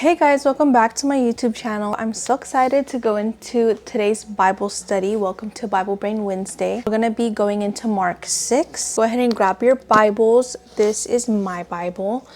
Hey guys, welcome back to my YouTube channel. I'm so excited to go into today's Bible study. Welcome to Bible Brain Wednesday. We're going to be going into Mark 6. Go ahead and grab your Bibles. This is my Bible.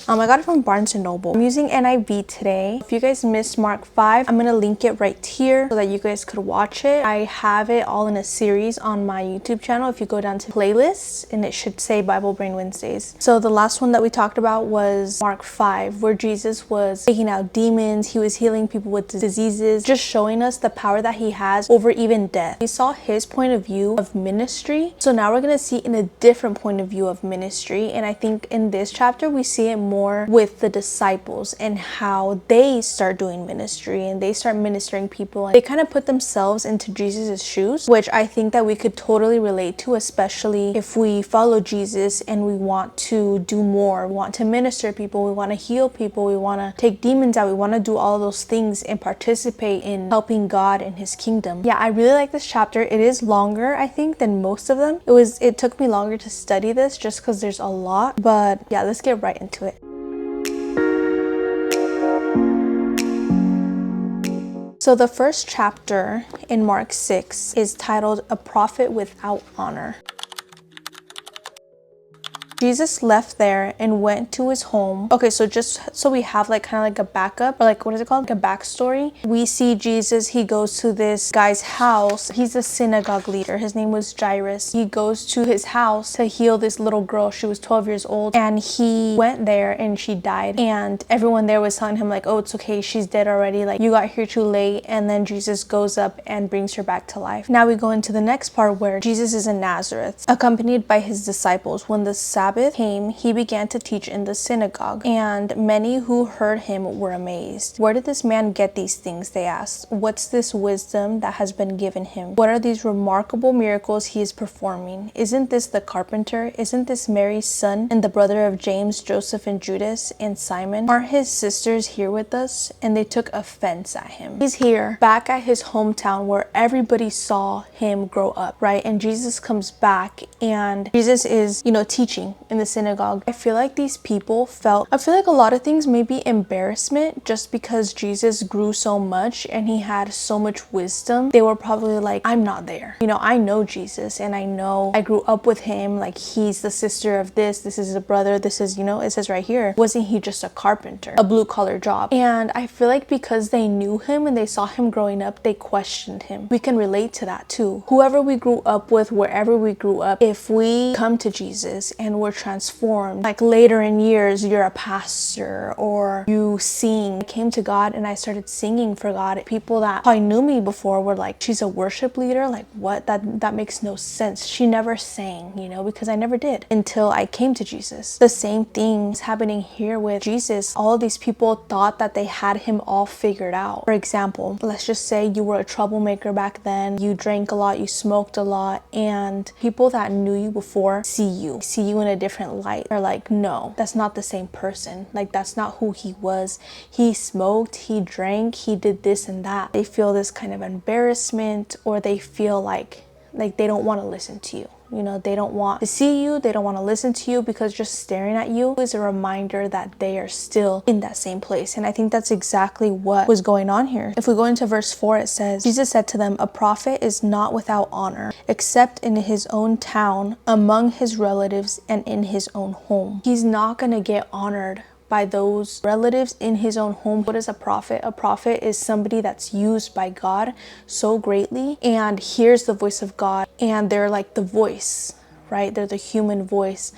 I got it from Barnes & Noble. I'm using NIV today. If you guys missed Mark 5, I'm going to link it right here so that you guys could watch it. I have it all in a series on my YouTube channel. If you go down to playlists, and it should say Bible Brain Wednesdays. So the last one that we talked about was Mark 5, where Jesus was taking out demons. He was healing people with diseases, just showing us the power that he has over even death. We saw his point of view of ministry. So now we're going to see in a different point of view of ministry. And I think in this chapter, we see it more with the disciples and how they start doing ministry and they start ministering people, and they kind of put themselves into Jesus's shoes, which I think that we could totally relate to, especially if we follow Jesus and we want to do more. We want to minister to people, we want to heal people, we want to take demons out, we want to do all those things and participate in helping God and his kingdom. Yeah, I really like this chapter. It is longer, I think, than most of them. It took me longer to study this just because there's a lot, but yeah, let's get right into it. So the first chapter in Mark 6 is titled A Prophet Without Honor. Jesus left there and went to his home. Okay, so just so we have like kind of like a backup, or like, what is it called? Like a backstory. We see Jesus, he goes to this guy's house. He's a synagogue leader. His name was Jairus. He goes to his house to heal this little girl. She was 12 years old, and he went there and she died. And everyone there was telling him like, oh, it's okay, she's dead already. Like, you got here too late. And then Jesus goes up and brings her back to life. Now we go into the next part where Jesus is in Nazareth, accompanied by his disciples. When the Sabbath came, he began to teach in the synagogue, and many who heard him were amazed. Where did this man get these things? They asked. What's this wisdom that has been given him? What are these remarkable miracles he is performing? Isn't this the carpenter? Isn't this Mary's son and the brother of James, Joseph, and Judas, and Simon? Aren't his sisters here with us? And they took offense at him. He's here back at his hometown where everybody saw him grow up, right? And Jesus comes back, and Jesus is, teaching in the synagogue. I feel like these people I feel like a lot of things may be embarrassment just because Jesus grew so much and he had so much wisdom. They were probably like, I'm not there. I know Jesus, and I know I grew up with him. Like, he's the sister of this is a brother, this is, it says right here, wasn't he just a carpenter, a blue collar job? And I feel like because they knew him and they saw him growing up, they questioned him. We can relate to that too. Whoever we grew up with, wherever we grew up, if we come to Jesus and we're transformed, like later in years, you're a pastor or you sing. I came to God and I started singing for God. People that probably knew me before were like, she's a worship leader? Like, what? That makes no sense. She never sang, because I never did until I came to Jesus. The same thing is happening here with Jesus. All of these people thought that they had him all figured out. For example, let's just say you were a troublemaker back then. You drank a lot, you smoked a lot, and people that knew you before see you in a different light. They're like, no, that's not the same person. Like, that's not who he was. He smoked, he drank, he did this and that. They feel this kind of embarrassment, or they feel like they don't want to listen to you. They don't want to see you. They don't want to listen to you, because just staring at you is a reminder that they are still in that same place. And I think that's exactly what was going on here. If we go into verse 4, it says, Jesus said to them, a prophet is not without honor, except in his own town, among his relatives, and in his own home. He's not going to get honored by those relatives in his own home. What is a prophet? A prophet is somebody that's used by God so greatly and hears the voice of God, and they're like the voice, right? They're the human voice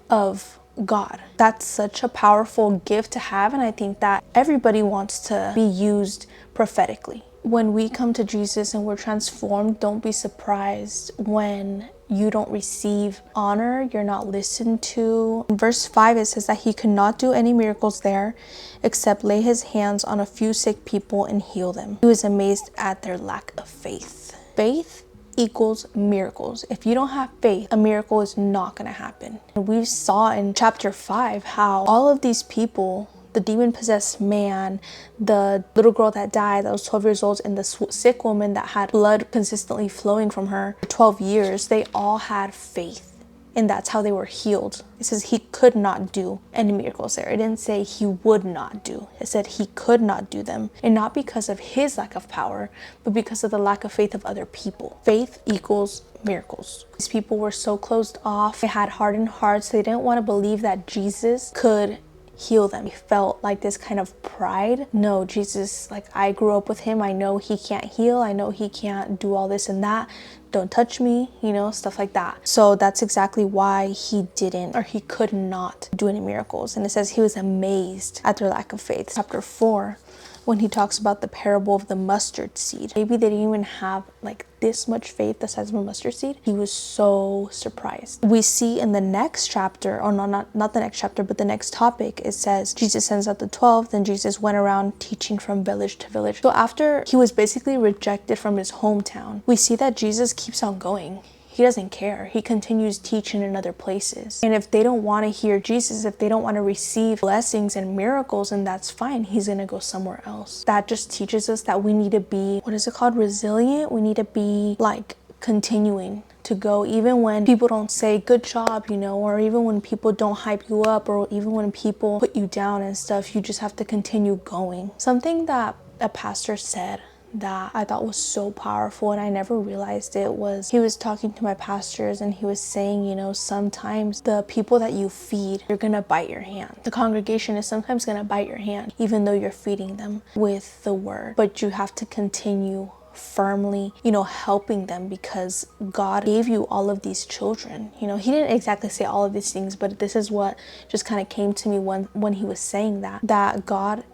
of God. That's such a powerful gift to have, and I think that everybody wants to be used prophetically. When we come to Jesus and we're transformed, don't be surprised when you don't receive honor, you're not listened to. In verse 5, it says that he could not do any miracles there except lay his hands on a few sick people and heal them. He was amazed at their lack of faith. Faith equals miracles. If you don't have faith, a miracle is not going to happen. And we saw in chapter 5 how all of these people, the demon-possessed man, the little girl that died that was 12 years old, and the sick woman that had blood consistently flowing from her for 12 years, they all had faith. and that's how they were healed. It says he could not do any miracles there. It didn't say he would not do. It said he could not do them. And not because of his lack of power, but because of the lack of faith of other people. Faith equals miracles. These people were so closed off. They had hardened hearts. They didn't want to believe that Jesus could heal them. He felt like this kind of pride. No, Jesus, like, I grew up with him. I know he can't heal. I know he can't do all this and that. Don't touch me, you know, stuff like that. So that's exactly why he didn't, or he could not do any miracles. And it says he was amazed at their lack of faith. Chapter 4, when he talks about the parable of the mustard seed. Maybe they didn't even have like this much faith the size of a mustard seed. He was so surprised. We see in the next chapter, or no, not the next chapter, but the next topic, it says Jesus sends out the 12, then Jesus went around teaching from village to village. So after he was basically rejected from his hometown, we see that Jesus keeps on going. He doesn't care. He continues teaching in other places. And if they don't want to hear Jesus, if they don't want to receive blessings and miracles, and that's fine, he's going to go somewhere else. That just teaches us that we need to be, what is it called? Resilient. We need to be like continuing to go even when people don't say good job, you know, or even when people don't hype you up, or even when people put you down and stuff. You just have to continue going. Something that a pastor said that I thought was so powerful, and I never realized it, was he was talking to my pastors, and he was saying, you know, sometimes the people that you feed, you're gonna bite your hand. The congregation is sometimes gonna bite your hand, even though you're feeding them with the word. But you have to continue firmly, you know, helping them, because God gave you all of these children. You know, he didn't exactly say all of these things, but this is what just kind of came to me when he was saying that God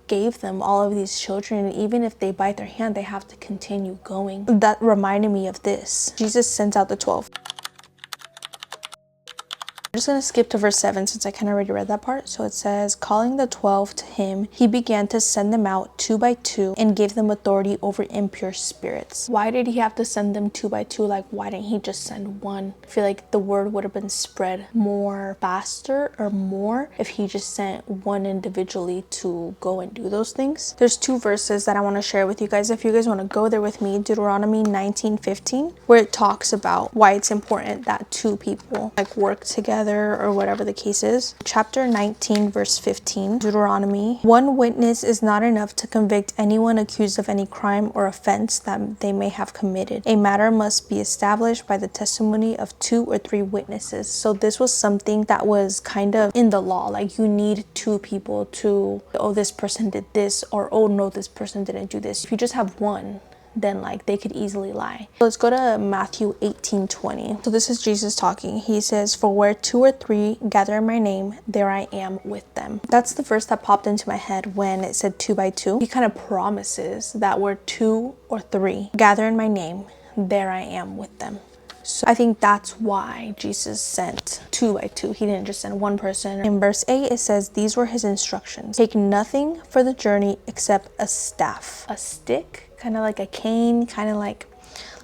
gave them all of these children, and even if they bite their hand, they have to continue going. That reminded me of this. Jesus sends out the 12. I'm just going to skip to verse 7 since I kind of already read that part. So it says, calling the 12 to him, he began to send them out 2 by 2 and gave them authority over impure spirits. Why did he have to send them 2 by 2? Like, why didn't he just send one? I feel like the word would have been spread more faster or more if he just sent one individually to go and do those things. There's 2 verses that I want to share with you guys. If you guys want to go there with me, Deuteronomy 19:15, where it talks about why it's important that 2 people like work together, or whatever the case is. Chapter 19 verse 15, Deuteronomy, one witness is not enough to convict anyone accused of any crime or offense that they may have committed. A matter must be established by the testimony of 2 or 3 witnesses. So this was something that was kind of in the law, like you need 2 people to, oh, this person did this, or oh no, this person didn't do this. If you just have one, then like they could easily lie. So let's go to Matthew 18:20. So this is Jesus talking. He says, for where 2 or 3 gather in my name, there I am with them. That's the verse that popped into my head when it said 2 by 2. He kind of promises that where 2 or 3 gather in my name, there I am with them. So I think that's why Jesus sent 2 by 2. He didn't just send one person. In verse 8, it says, these were his instructions. Take nothing for the journey except a staff, a stick, kind of like a cane, kind of like,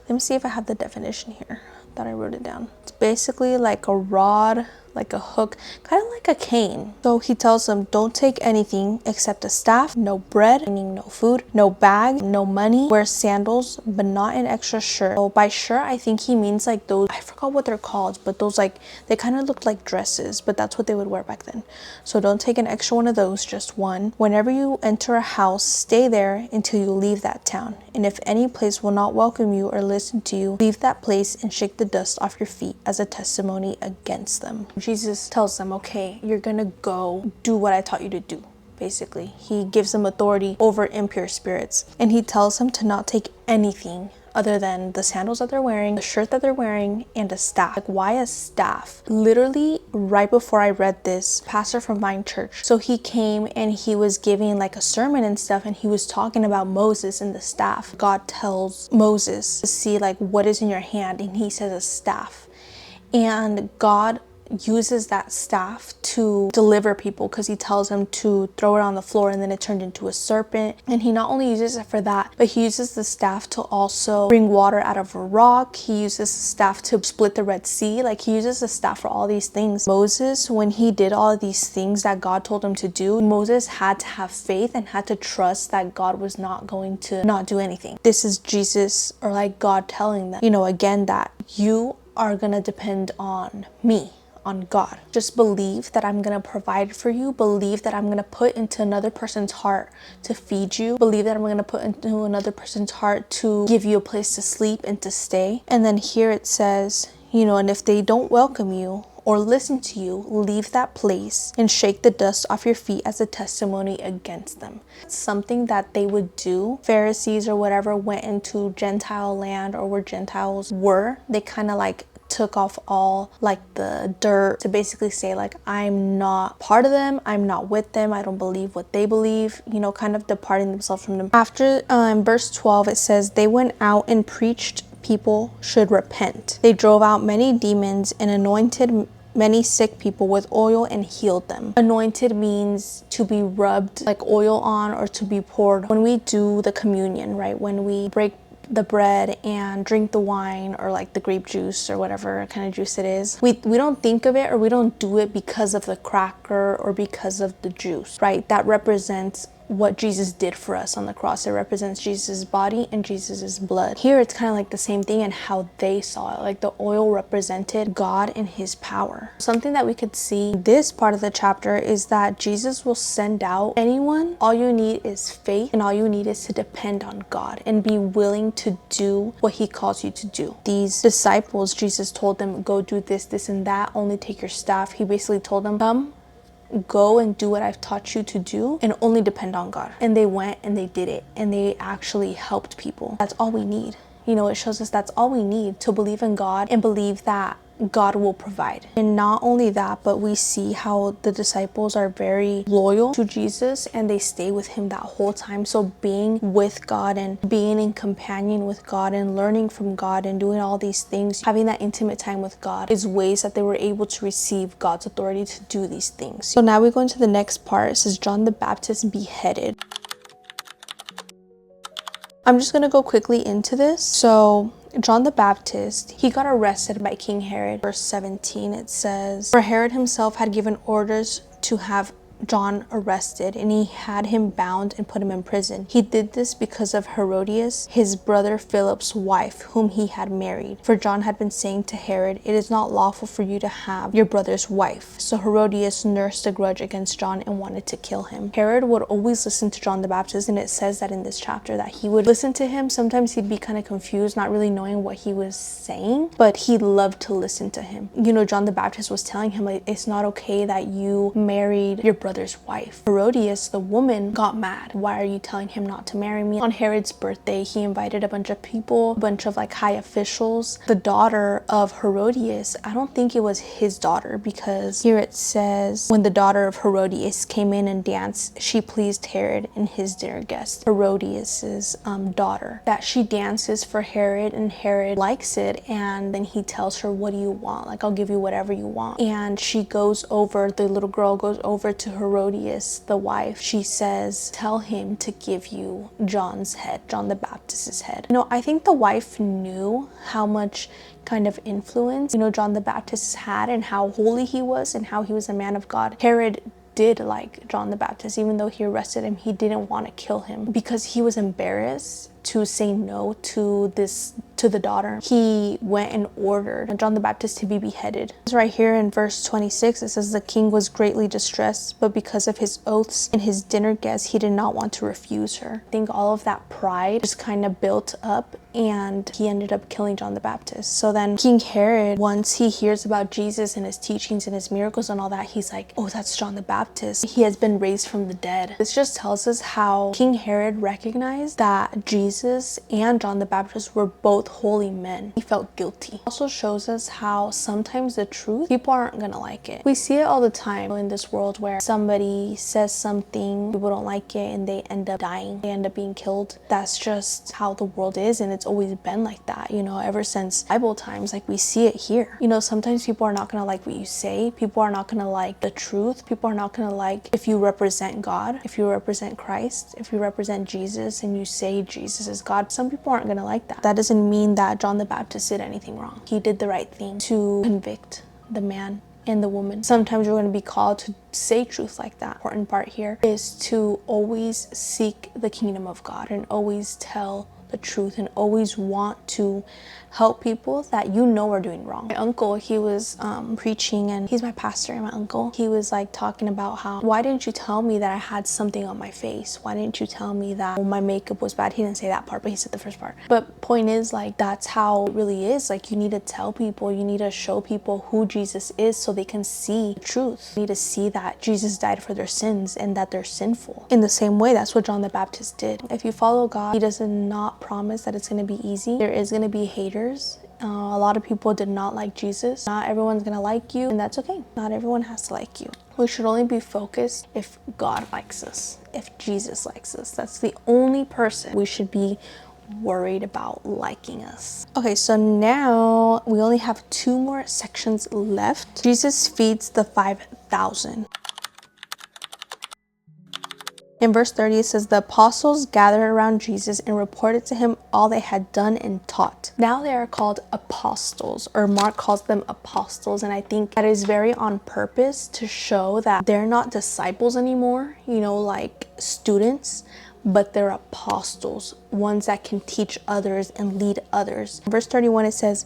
let me see if I have the definition here. I thought I wrote it down. It's basically like a rod, like a hook, kind of like a cane. So he tells them, don't take anything except a staff, no bread, meaning no food, no bag, no money, wear sandals, but not an extra shirt. So by shirt, I think he means like those, I forgot what they're called, but those like, they kind of looked like dresses, but that's what they would wear back then. So don't take an extra one of those, just one. Whenever you enter a house, stay there until you leave that town. And if any place will not welcome you or listen to you, leave that place and shake the dust off your feet as a testimony against them. Jesus tells them, okay, you're gonna go do what I taught you to do. Basically, he gives them authority over impure spirits, and he tells them to not take anything other than the sandals that they're wearing, the shirt that they're wearing, and a staff. Like, why a staff? Literally, right before I read this, pastor from my church, so he came and he was giving like a sermon and stuff, and he was talking about Moses and the staff. God tells Moses to see like what is in your hand, and he says a staff, and God uses that staff to deliver people, because he tells him to throw it on the floor and then it turned into a serpent. And he not only uses it for that, but he uses the staff to also bring water out of a rock. He uses the staff to split the Red Sea. Like, he uses the staff for all these things. Moses, when he did all of these things that God told him to do, Moses had to have faith and had to trust that God was not going to not do anything. This is Jesus, or like God telling them, you know, again, that you are gonna depend on me, on God. Just believe that I'm gonna provide for you. Believe that I'm gonna put into another person's heart to feed you. Believe that I'm gonna put into another person's heart to give you a place to sleep and to stay. And then here it says, and if they don't welcome you or listen to you, leave that place and shake the dust off your feet as a testimony against them. It's something that they would do. Pharisees or whatever went into Gentile land, or where Gentiles were. They kind of like took off all like the dirt to basically say like, I'm not part of them, I'm not with them, I don't believe what they believe, kind of departing themselves from them. After in verse 12 it says, they went out and preached people should repent. They drove out many demons and anointed many sick people with oil and healed them. Anointed means to be rubbed like oil on, or to be poured. When we do the communion, right, when we break the bread and drink the wine, or like the grape juice or whatever kind of juice it is, we don't think of it, or we don't do it because of the cracker or because of the juice, right? That represents what Jesus did for us on the cross. It represents Jesus' body and Jesus' blood. Here it's kind of like the same thing in how they saw it. Like the oil represented God and his power. Something that we could see in this part of the chapter is that Jesus will send out anyone. All you need is faith, and all you need is to depend on God and be willing to do what he calls you to do. These disciples, Jesus told them, go do this, this, and that. Only take your staff. He basically told them, come, go and do what I've taught you to do, and only depend on God. And they went and they did it, and they actually helped people. That's all we need. It shows us that's all we need, to believe in God and believe that God will provide. And not only that, but we see how the disciples are very loyal to Jesus and they stay with him that whole time. So being with God and being in companion with God and learning from God and doing all these things, having that intimate time with God, is ways that they were able to receive God's authority to do these things. So now we go into the next part. It says John the Baptist beheaded. I'm just gonna go quickly into this. So John the Baptist, he got arrested by King Herod. Verse 17, it says, for Herod himself had given orders to have John arrested, and he had him bound and put him in prison. He did this because of Herodias, his brother Philip's wife, whom he had married. For John had been saying to Herod, it is not lawful for you to have your brother's wife. So Herodias nursed a grudge against John and wanted to kill him. Herod would always listen to John the Baptist, and it says that in this chapter that he would listen to him. Sometimes he'd be kind of confused, not really knowing what he was saying, but he loved to listen to him. John the Baptist was telling him, like, it's not okay that you married your brother's wife. Herodias, the woman, got mad. Why are you telling him not to marry me? On Herod's birthday, he invited a bunch of people, a bunch of like high officials. The daughter of Herodias, I don't think it was his daughter, because here it says, when the daughter of Herodias came in and danced, she pleased Herod and his dinner guests. Herodias's daughter, that she dances for Herod, and Herod likes it, and then he tells her, what do you want? Like, I'll give you whatever you want. And she goes over, the little girl goes over to Herodias, the wife. She says, tell him to give you John's head, John the Baptist's head. I think the wife knew how much kind of influence, John the Baptist had, and how holy he was, and how he was a man of God. Herod did like John the Baptist. Even though he arrested him, he didn't want to kill him because he was embarrassed to say no to the daughter. He went and ordered John the Baptist to be beheaded. It's right here in verse 26. It says, the king was greatly distressed, but because of his oaths and his dinner guests, he did not want to refuse her. I think all of that pride just kind of built up, and he ended up killing John the Baptist. So then King Herod, once he hears about Jesus and his teachings and his miracles and all that, he's like, oh, that's John the Baptist. He has been raised from the dead. This just tells us how King Herod recognized that Jesus and John the Baptist were both holy men. He felt guilty. It also shows us how sometimes the truth, people aren't gonna like it. We see it all the time in this world where somebody says something, people don't like it, and they end up dying. They end up being killed. That's just how the world is, and it's always been like that, ever since Bible times. Like, we see it here. Sometimes people are not gonna like what you say. People are not gonna like the truth. People are not gonna like if you represent God, if you represent Christ, if you represent Jesus and you say Jesus is God. Some people aren't gonna like that. That doesn't mean that John the Baptist did anything wrong. He did the right thing to convict the man and the woman. Sometimes you're going to be called to say truth like that. Important part here is to always seek the kingdom of God and always tell the truth and always want to help people that you know are doing wrong. My uncle, he was preaching, and he's my pastor, and my uncle, he was like talking about how, why didn't you tell me that I had something on my face? Why didn't you tell me that my makeup was bad? He didn't say that part, but he said the first part. But point is, like, that's how it really is. Like, you need to tell people, you need to show people who Jesus is so they can see the truth. You need to see that Jesus died for their sins and that they're sinful. In the same way, that's what John the Baptist did. If you follow God, he does not promise that it's going to be easy. There is going to be haters. A lot of people did not like Jesus. Not everyone's gonna like you, and that's okay. Not everyone has to like you. We should only be focused if God likes us, if Jesus likes us. That's the only person we should be worried about liking us. Okay, so now we only have 2 more sections left. Jesus feeds the 5,000. In verse 30, it says, the apostles gathered around Jesus and reported to him all they had done and taught. Now they are called apostles, or Mark calls them apostles, and I think that is very on purpose to show that they're not disciples anymore, you know, like students, but they're apostles, ones that can teach others and lead others. In verse 31, it says,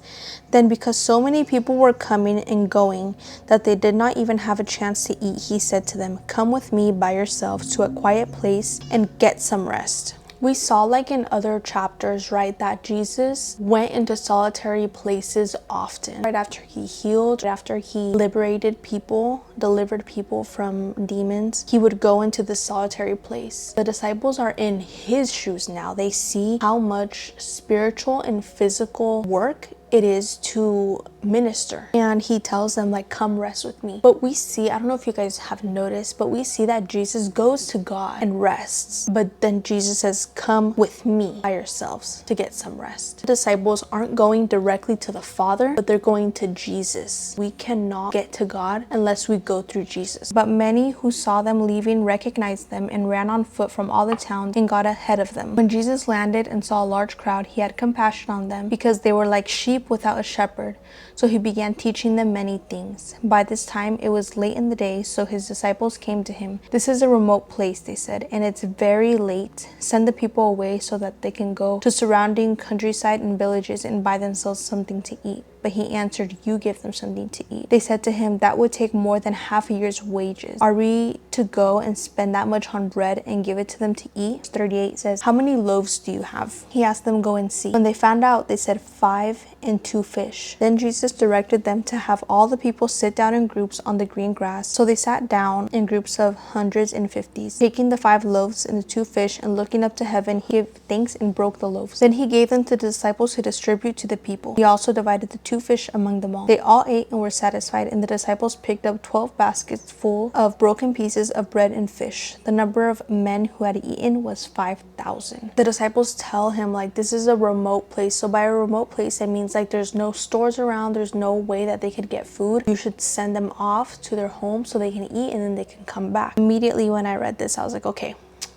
then because so many people were coming and going that they did not even have a chance to eat, he said to them, come with me by yourselves to a quiet place and get some rest. We saw, like in other chapters, right, that Jesus went into solitary places often. Right after he healed, after he liberated people, delivered people from demons, he would go into the solitary place. The disciples are in his shoes now. They see how much spiritual and physical work it is to minister, and he tells them, like, come rest with me. But we see, I don't know if you guys have noticed, but we see that Jesus goes to God and rests, but then Jesus says, come with me by yourselves to get some rest. The disciples aren't going directly to the Father, but they're going to Jesus. We cannot get to God unless we go through Jesus. But many who saw them leaving recognized them and ran on foot from all the towns and got ahead of them. When Jesus landed and saw a large crowd, he had compassion on them because they were like sheep without a shepherd. So he began teaching them many things. By this time it was late in the day, so his disciples came to him. This is a remote place, they said, and it's very late. Send the people away so that they can go to surrounding countryside and villages and buy themselves something to eat. But he answered, you give them something to eat. They said to him, that would take more than half a year's wages. Are we to go and spend that much on bread and give it to them to eat? Verse 38 says, how many loaves do you have? He asked them, go and see. When they found out, they said, 5 and 2 fish. Then Jesus directed them to have all the people sit down in groups on the green grass. So they sat down in groups of hundreds and fifties. Taking the 5 loaves and the 2 fish and looking up to heaven, he gave thanks and broke the loaves. Then he gave them to the disciples to distribute to the people. He also divided the 2 fish among them all. They all ate and were satisfied, and the disciples picked up 12 baskets full of broken pieces of bread and fish. The number of men who had eaten was 5,000. The disciples tell him, like, this is a remote place. So by a remote place, it means like there's no stores around, there's no way that they could get food. You should send them off to their home so they can eat and then they can come back. Immediately when I read this, I was like, okay,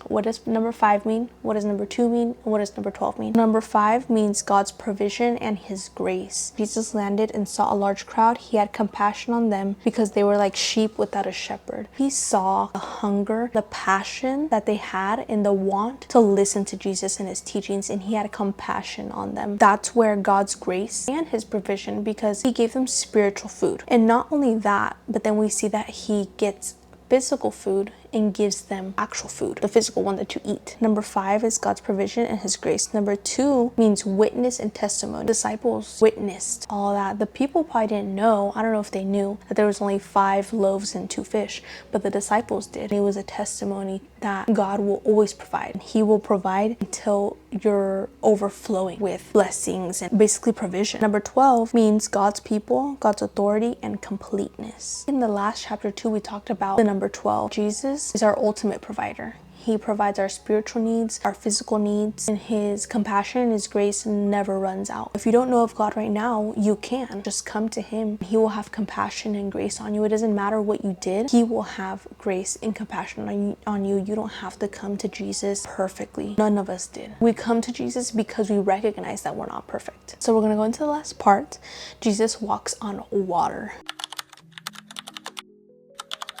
what does number 5 mean? What does number 2 mean? And what does number 12 mean? Number 5 means God's provision and his grace. Jesus landed and saw a large crowd. He had compassion on them because they were like sheep without a shepherd. He saw the hunger, the passion that they had, and the want to listen to Jesus and his teachings, and he had compassion on them. That's where God's grace and his provision, because he gave them spiritual food. And not only that, but then we see that he gets physical food and gives them actual food, the physical one that you eat. Number 5 is God's provision and his grace. Number 2 means witness and testimony. Disciples witnessed all that. The people probably didn't know, I don't know if they knew, that there was only 5 loaves and 2 fish, but the disciples did. It was a testimony that God will always provide. He will provide until you're overflowing with blessings and basically provision. Number 12 means God's people, God's authority, and completeness. In the last chapter 2, we talked about the number 12. Jesus is our ultimate provider. He provides our spiritual needs, our physical needs, and his compassion and his grace never runs out. If you don't know of God right now, you can. Just come to him. He will have compassion and grace on you. It doesn't matter what you did. He will have grace and compassion on you. You don't have to come to Jesus perfectly. None of us did. We come to Jesus because we recognize that we're not perfect. So we're going to go into the last part. Jesus walks on water.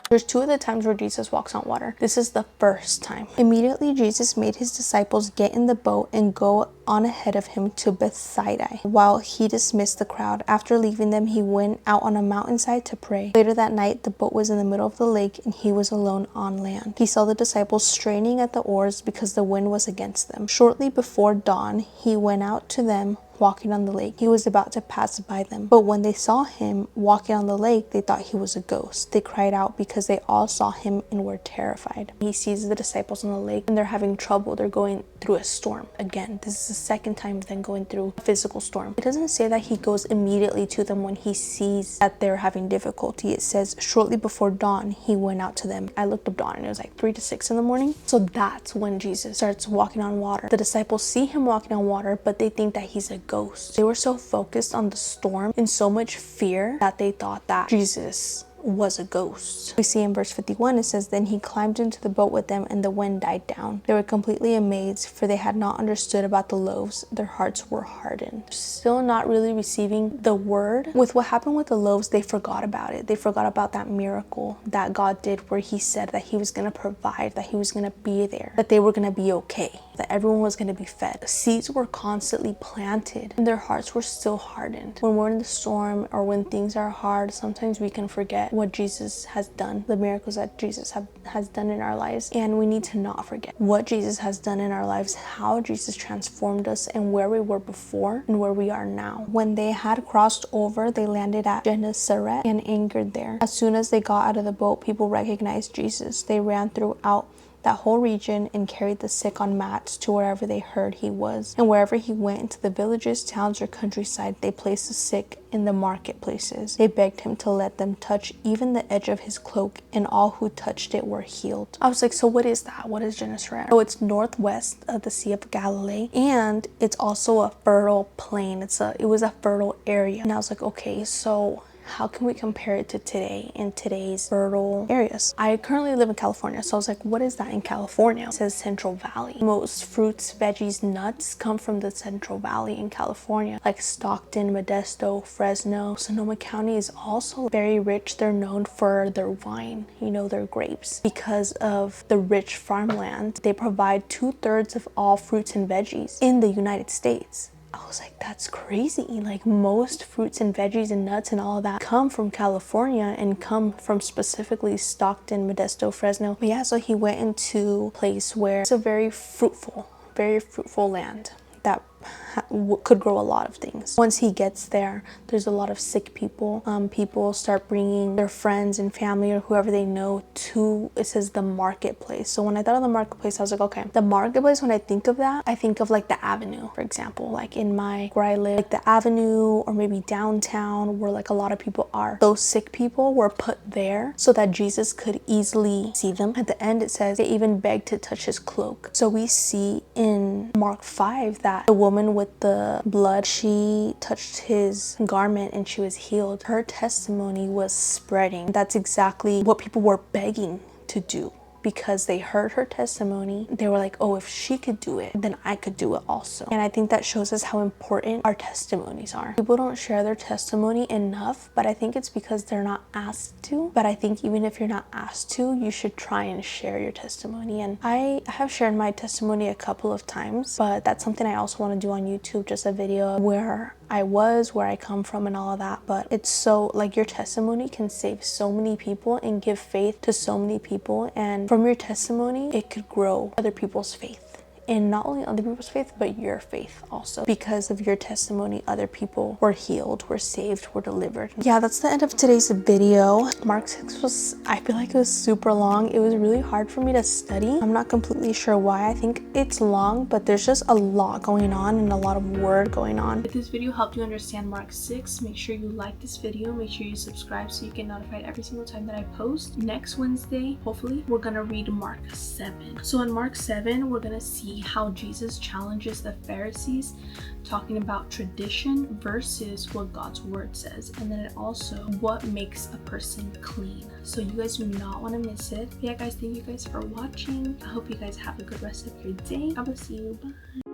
There's two of the times where Jesus walks on water. This is the first time. Immediately, Jesus made his disciples get in the boat and go on ahead of him to Bethsaida while he dismissed the crowd. After leaving them, he went out on a mountainside to pray. Later that night, the boat was in the middle of the lake and he was alone on land. He saw the disciples straining at the oars because the wind was against them. Shortly before dawn, he went out to them walking on the lake. He was about to pass by them, but when they saw him walking on the lake, they thought he was a ghost. They cried out because they all saw him and were terrified. He sees the disciples on the lake and they're having trouble. They're going through a storm. Again, this is the second time of them going through a physical storm. It doesn't say that he goes immediately to them when he sees that they're having difficulty. It says shortly before dawn, he went out to them. I looked up dawn and it was like 3 to 6 in the morning. So that's when Jesus starts walking on water. The disciples see him walking on water, but they think that he's a ghost. They were so focused on the storm and so much fear that they thought that Jesus was a ghost. We see in verse 51, it says, then he climbed into the boat with them and the wind died down. They were completely amazed, for they had not understood about the loaves. Their hearts were hardened. Still not really receiving the word. With what happened with the loaves, they forgot about it. They forgot about that miracle that God did where he said that he was going to provide, that he was going to be there, that they were going to be okay, that everyone was going to be fed. Seeds were constantly planted and their hearts were still hardened. When we're in the storm or when things are hard, sometimes we can forget what Jesus has done, the miracles that Jesus has done in our lives, and we need to not forget what Jesus has done in our lives, how Jesus transformed us, and where we were before and where we are now. When they had crossed over, they landed at Gennesaret and anchored there. As soon as they got out of the boat, people recognized Jesus. They ran throughout that whole region and carried the sick on mats to wherever they heard he was. And wherever he went, into the villages, towns, or countryside, they placed the sick in the marketplaces. They begged him to let them touch even the edge of his cloak, and all who touched it were healed. I was like, so what is that? What is Gennesaret? So it's northwest of the Sea of Galilee, and it's also a fertile plain. It was a fertile area. And I was like, okay, so how can we compare it to today in today's fertile areas? I currently live in California, so I was like, what is that in California? It says Central Valley. Most fruits, veggies, nuts come from the Central Valley in California, like Stockton, Modesto, Fresno. Sonoma County is also very rich. They're known for their wine, their grapes. Because of the rich farmland, they provide 2/3 of all fruits and veggies in the United States. I was like, that's crazy. Like most fruits and veggies and nuts and all that come from California and come from specifically Stockton, Modesto, Fresno. But yeah, so he went into a place where it's a very fruitful land that could grow a lot of things. Once he gets there, there's a lot of sick people. People start bringing their friends and family or whoever they know to, it says, the marketplace. So when I thought of the marketplace, I was like, okay, the marketplace, when I think of that, I think of like the Avenue, for example, like where I live, like the Avenue or maybe downtown where like a lot of people are. Those sick people were put there so that Jesus could easily see them. At the end, it says they even begged to touch his cloak. So we see in Mark 5 that the woman with the blood, she touched his garment and she was healed. Her testimony was spreading. That's exactly what people were begging to do. Because they heard her testimony, they were like, oh, if she could do it, then I could do it also. And I think that shows us how important our testimonies are. People don't share their testimony enough, but I think it's because they're not asked to. But I think even if you're not asked to, you should try and share your testimony. And I have shared my testimony a couple of times, but that's something I also want to do on YouTube, just a video where I come from and all of that. But it's so, like, your testimony can save so many people and give faith to so many people, and from your testimony it could grow other people's faith. And not only other people's faith, but your faith also. Because of your testimony, other people were healed, were saved, were delivered. Yeah, that's the end of today's video. Mark 6 was, I feel like it was super long. It was really hard for me to study. I'm not completely sure why. I think it's long, but there's just a lot going on and a lot of word going on. If this video helped you understand Mark 6, make sure you like this video. Make sure you subscribe so you get notified every single time that I post. Next Wednesday, hopefully, we're gonna read Mark 7. So in Mark 7, we're gonna see how Jesus challenges the Pharisees, talking about tradition versus what God's word says, and then also what makes a person clean. So you guys do not want to miss it. Yeah guys, thank you guys for watching. I hope you guys have a good rest of your day. I will see you. Bye.